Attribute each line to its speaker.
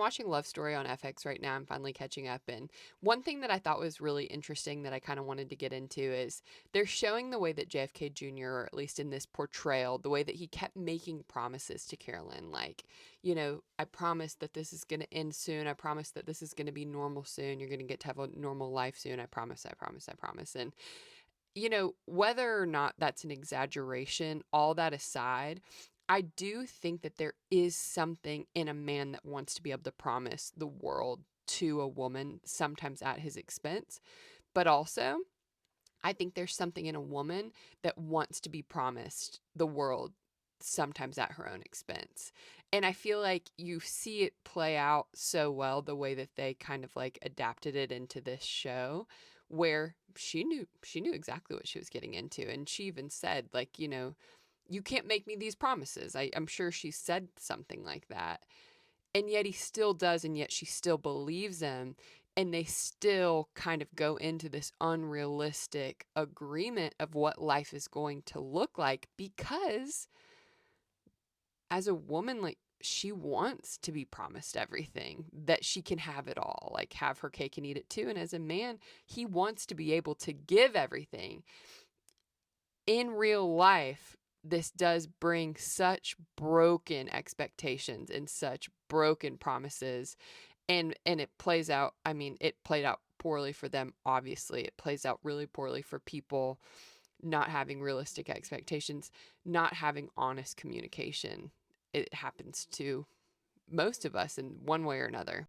Speaker 1: watching Love Story on FX right now. I'm finally catching up. And one thing that I thought was really interesting that I kind of wanted to get into is they're showing the way that JFK Jr., or at least in this portrayal, the way that he kept making promises to Carolyn. Like, I promise that this is going to end soon. I promise that this is going to be normal soon. You're going to get to have a normal life soon. I promise, I promise, I promise. And whether or not that's an exaggeration, all that aside, I do think that there is something in a man that wants to be able to promise the world to a woman, sometimes at his expense. But also, I think there's something in a woman that wants to be promised the world, sometimes at her own expense. And I feel like you see it play out so well the way that they kind of like adapted it into this show, where she knew exactly what she was getting into, and she even said, like, you can't make me these promises. I'm sure she said something like that, and yet he still does, and yet she still believes him, and they still kind of go into this unrealistic agreement of what life is going to look like, because as a woman, like, she wants to be promised everything, that she can have it all, like have her cake and eat it too. And as a man, he wants to be able to give everything. In real life, this does bring such broken expectations and such broken promises, and it plays out. I mean, it played out poorly for them. Obviously, it plays out really poorly for people not having realistic expectations, not having honest communication. It happens to most of us in one way or another.